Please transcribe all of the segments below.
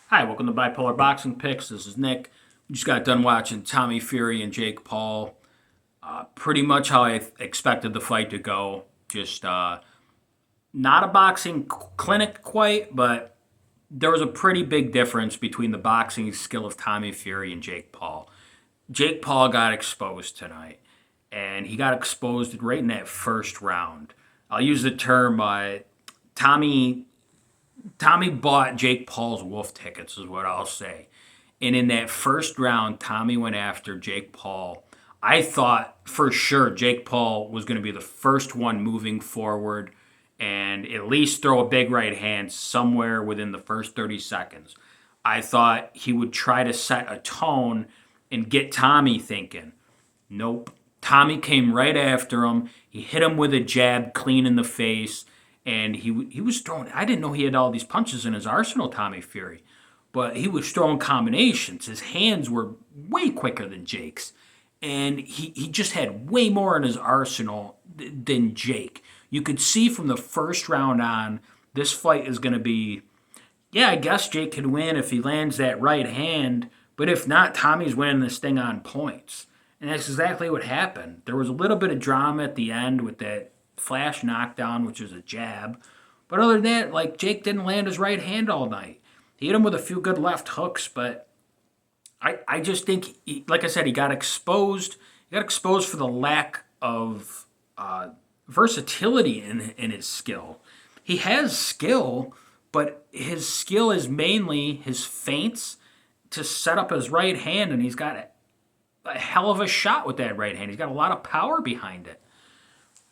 Hi, welcome to Bipolar Boxing Picks. This is Nick. We just got done watching Tommy Fury and Jake Paul. Pretty much how I expected the fight to go. Just not a boxing clinic quite, but there was a pretty big difference between the boxing skill of Tommy Fury and Jake Paul. Jake Paul got exposed tonight, and he got exposed right in that first round. I'll use the term Tommy Tommy bought Jake Paul's wolf tickets, is what I'll say. And in that first round, Tommy went after Jake Paul. I thought for sure Jake Paul was going to be the first one moving forward and at least throw a big right hand somewhere within the first 30 seconds. I thought he would try to set a tone and get Tommy thinking. Nope. Tommy came right after him. He hit him with a jab clean in the face, and he was throwing. I didn't know he had all these punches in his arsenal, Tommy Fury, but he was throwing combinations. His hands were way quicker than Jake's, and he just had way more in his arsenal than Jake. You could see from the first round on, this fight is going to be, yeah, I guess Jake could win if he lands that right hand, but if not, Tommy's winning this thing on points. And that's exactly what happened. There was a little bit of drama at the end with that flash knockdown, which is a jab. But other than that, like, Jake didn't land his right hand all night. He hit him with a few good left hooks, but I just think, like I said, he got exposed. He got exposed for the lack of versatility in his skill. He has skill, but his skill is mainly his feints to set up his right hand, and he's got a hell of a shot with that right hand. He's got a lot of power behind it.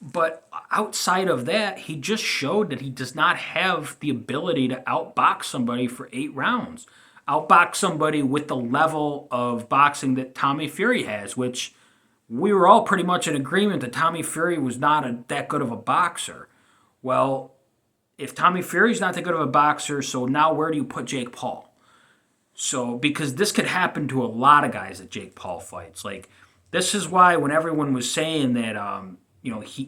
But outside of that, he just showed that he does not have the ability to outbox somebody for 8 rounds. Outbox somebody with the level of boxing that Tommy Fury has, which we were all pretty much in agreement that Tommy Fury was not that good of a boxer. Well, if Tommy Fury's not that good of a boxer, so now where do you put Jake Paul? So, because this could happen to a lot of guys that Jake Paul fights. Like, this is why when everyone was saying that,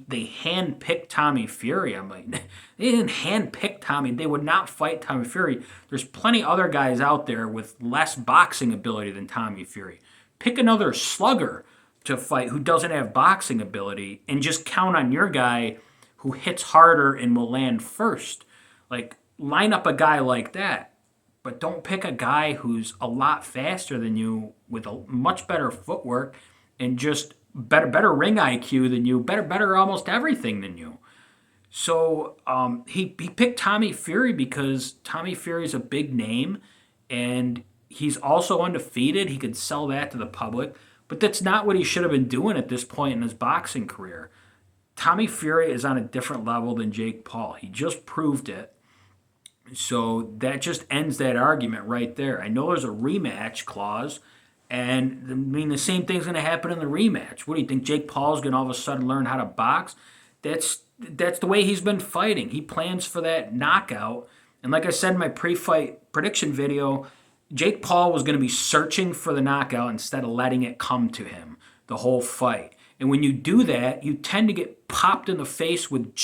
they handpicked Tommy Fury, I'm like, they didn't handpick Tommy. They would not fight Tommy Fury. There's plenty other guys out there with less boxing ability than Tommy Fury. Pick another slugger to fight who doesn't have boxing ability and just count on your guy who hits harder and will land first. Like, line up a guy like that, but don't pick a guy who's a lot faster than you with a much better footwork and just better ring IQ than you, better almost everything than you. So he picked Tommy Fury because Tommy Fury is a big name, and he's also undefeated. He could sell that to the public, but that's not what he should have been doing at this point in his boxing career. Tommy Fury is on a different level than Jake Paul. He just proved it. So that just ends that argument right there. I know there's a rematch clause, and I mean the same thing's going to happen in the rematch. What do you think? Jake Paul's going to all of a sudden learn how to box? That's the way he's been fighting. He plans for that knockout, and like I said in my pre-fight prediction video, Jake Paul was going to be searching for the knockout instead of letting it come to him the whole fight. And when you do that, you tend to get popped in the face with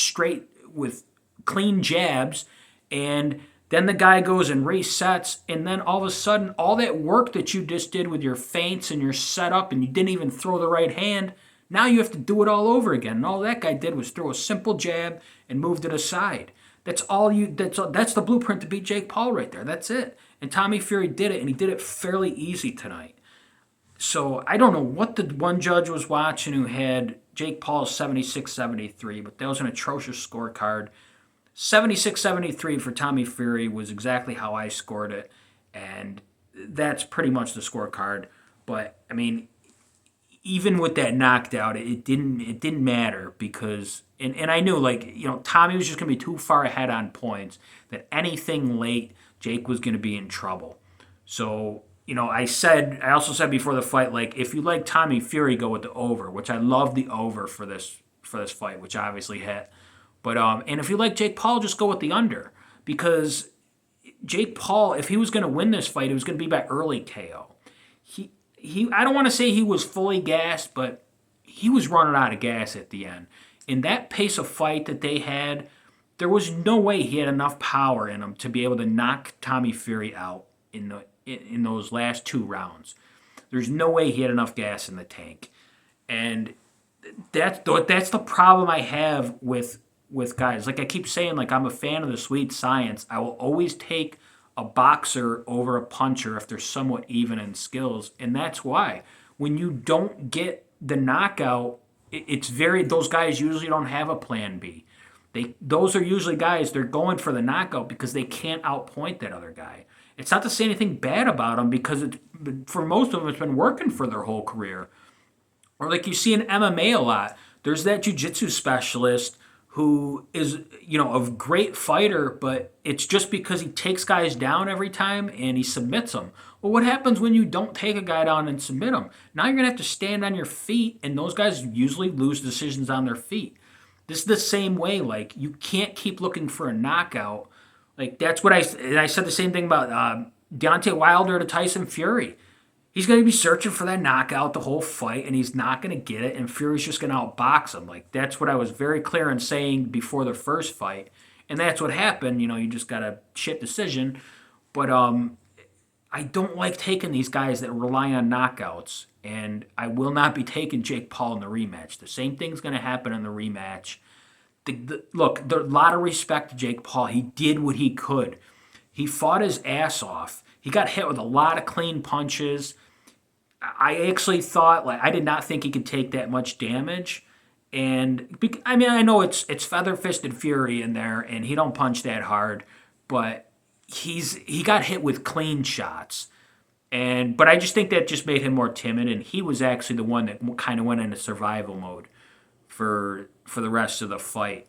clean jabs, and then the guy goes and resets, and then all of a sudden, all that work that you just did with your feints and your setup, and you didn't even throw the right hand, now you have to do it all over again. And all that guy did was throw a simple jab and moved it aside. That's the blueprint to beat Jake Paul right there. That's it. And Tommy Fury did it, and he did it fairly easy tonight. So I don't know what the one judge was watching who had Jake Paul 76-73, but that was an atrocious scorecard. 76-73 for Tommy Fury was exactly how I scored it, and that's pretty much the scorecard. But I mean, even with that knocked out, it didn't matter because and I knew, like, Tommy was just gonna be too far ahead on points that anything late Jake was gonna be in trouble. So I also said before the fight, like, if you like Tommy Fury, go with the over, which I love the over for this fight, which obviously hit. But and if you like Jake Paul, just go with the under because Jake Paul, if he was going to win this fight, it was going to be by early KO. He I don't want to say he was fully gassed, but he was running out of gas at the end. In that pace of fight that they had, there was no way he had enough power in him to be able to knock Tommy Fury out. in those last 2 rounds. There's no way he had enough gas in the tank, and that's the problem I have with guys. Like I keep saying, like I'm a fan of the sweet science. I will always take a boxer over a puncher if they're somewhat even in skills, and that's why when you don't get the knockout, it's very those guys usually don't have a plan B. Those are usually guys they're going for the knockout because they can't outpoint that other guy. It's not to say anything bad about them because for most of them it's been working for their whole career. Or like you see in MMA a lot, there's that jiu-jitsu specialist who is, a great fighter, but it's just because he takes guys down every time and he submits them. Well, what happens when you don't take a guy down and submit him? Now you're going to have to stand on your feet, and those guys usually lose decisions on their feet. This is the same way. Like, you can't keep looking for a knockout. Like, that's what I said the same thing about Deontay Wilder to Tyson Fury. He's going to be searching for that knockout the whole fight, and he's not going to get it, and Fury's just going to outbox him. Like, that's what I was very clear in saying before the first fight, and that's what happened. You just got a shit decision. But I don't like taking these guys that rely on knockouts, and I will not be taking Jake Paul in the rematch. The same thing's going to happen in the rematch. Look, there's a lot of respect to Jake Paul. He did what he could. He fought his ass off. He got hit with a lot of clean punches. I actually thought, I did not think he could take that much damage. And, I know it's feather-fisted Fury in there, and he don't punch that hard, but he got hit with clean shots. But I just think that just made him more timid, and he was actually the one that kind of went into survival mode for the rest of the fight.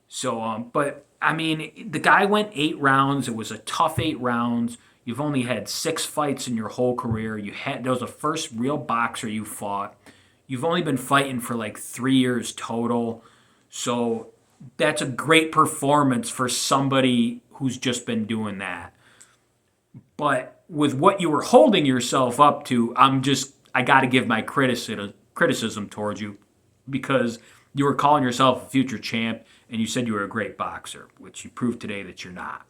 So, the guy went 8 rounds. It was a tough 8 rounds. You've only had 6 fights in your whole career. That was the first real boxer you fought. You've only been fighting for 3 years total. So that's a great performance for somebody who's just been doing that. But with what you were holding yourself up to, I got to give my criticism towards you because you were calling yourself a future champ and you said you were a great boxer, which you proved today that you're not.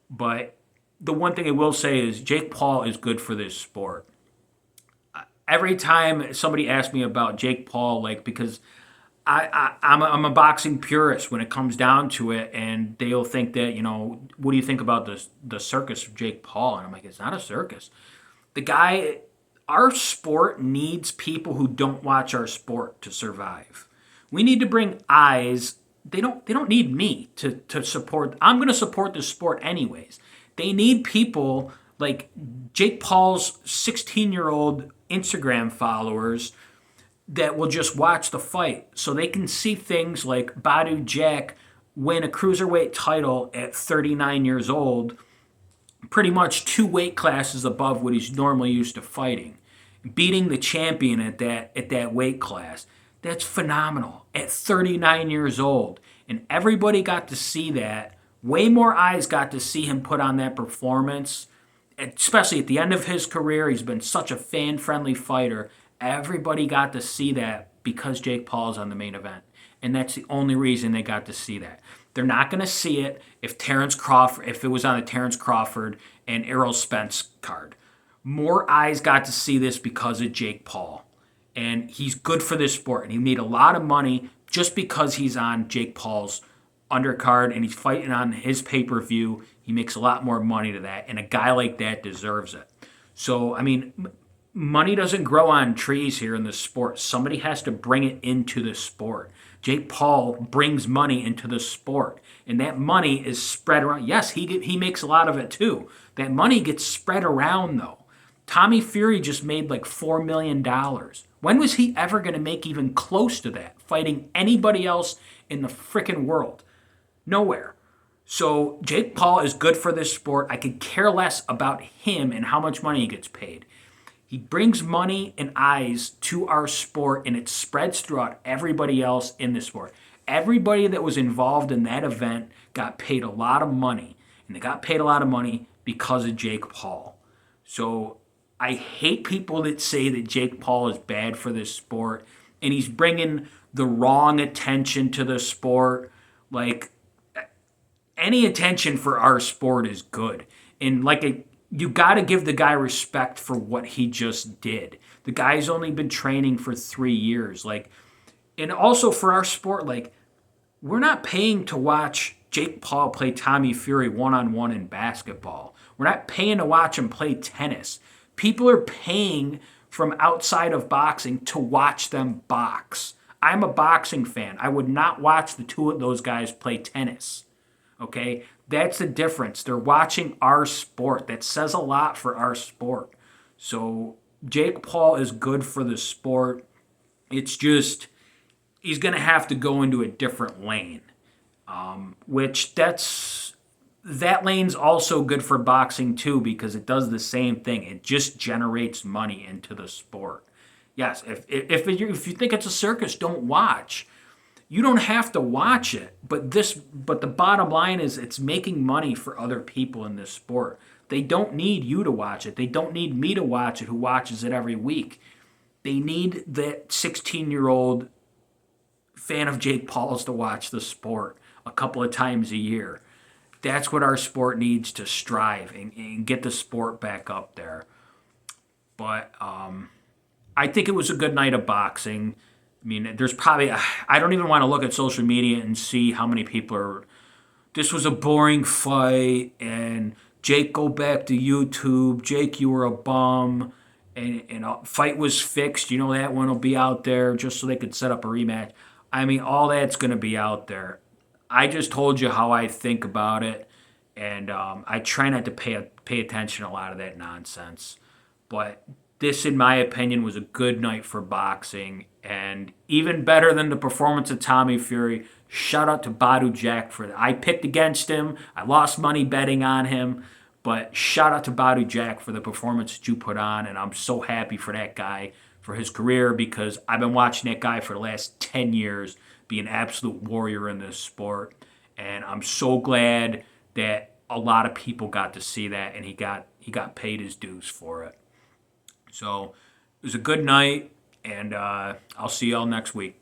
But the one thing I will say is Jake Paul is good for this sport. Every time somebody asks me about Jake Paul, because I'm a boxing purist when it comes down to it, and they'll think that, what do you think about the circus of Jake Paul? And I'm like, it's not a circus. The guy, our sport needs people who don't watch our sport to survive. We need to bring eyes. They don't need me to support. I'm going to support the sport anyways. They need people like Jake Paul's 16-year-old Instagram followers that will just watch the fight so they can see things like Badou Jack win a cruiserweight title at 39 years old, pretty much 2 weight classes above what he's normally used to fighting, beating the champion at that weight class. That's phenomenal at 39 years old. And everybody got to see that. Way more eyes got to see him put on that performance, especially at the end of his career. He's been such a fan-friendly fighter. Everybody got to see that because Jake Paul's on the main event. And that's the only reason they got to see that. They're not going to see it if it was on a Terrence Crawford and Errol Spence card. More eyes got to see this because of Jake Paul. And he's good for this sport. And he made a lot of money just because he's on Jake Paul's undercard and he's fighting on his pay-per-view. He makes a lot more money to that, and a guy like that deserves it. So, money doesn't grow on trees here in this sport. Somebody has to bring it into the sport. Jake Paul brings money into the sport, and that money is spread around. Yes, he makes a lot of it too. That money gets spread around, though. Tommy Fury just made $4 million. When was he ever going to make even close to that, fighting anybody else in the frickin' world? Nowhere. So Jake Paul is good for this sport. I could care less about him and how much money he gets paid. He brings money and eyes to our sport, and it spreads throughout everybody else in the sport. Everybody that was involved in that event got paid a lot of money, and they got paid a lot of money because of Jake Paul. So I hate people that say that Jake Paul is bad for this sport, and he's bringing the wrong attention to the sport. Any attention for our sport is good. And you got to give the guy respect for what he just did. The guy's only been training for 3 years. Like, and also for our sport, like, we're not paying to watch Jake Paul play Tommy Fury one on one in basketball. We're not paying to watch him play tennis. People are paying from outside of boxing to watch them box. I'm a boxing fan. I would not watch the two of those guys play tennis. Okay? That's the difference. They're watching our sport. That says a lot for our sport. So Jake Paul is good for the sport. It's just he's going to have to go into a different lane, which that lane's also good for boxing too because it does the same thing. It just generates money into the sport. Yes, if you think it's a circus, don't watch. You don't have to watch it, but the bottom line is it's making money for other people in this sport. They don't need you to watch it. They don't need me to watch it who watches it every week. They need that 16-year-old fan of Jake Paul's to watch the sport a couple of times a year. That's what our sport needs to strive and get the sport back up there. But I think it was a good night of boxing. I mean, there's probably, I don't even want to look at social media and see how many people are, this was a boring fight, and Jake, go back to YouTube. Jake, you were a bum, and fight was fixed. You know, that one will be out there just so they could set up a rematch. I mean, all that's going to be out there. I just told you how I think about it, and I try not to pay attention to a lot of that nonsense. But this, in my opinion, was a good night for boxing, and even better than the performance of Tommy Fury. Shout out to Badu Jack for that. I picked against him. I lost money betting on him, but shout out to Badu Jack for the performance that you put on, and I'm so happy for that guy, for his career, because I've been watching that guy for the last 10 years be an absolute warrior in this sport, and I'm so glad that a lot of people got to see that, and he got paid his dues for it. So it was a good night, and I'll see y'all next week.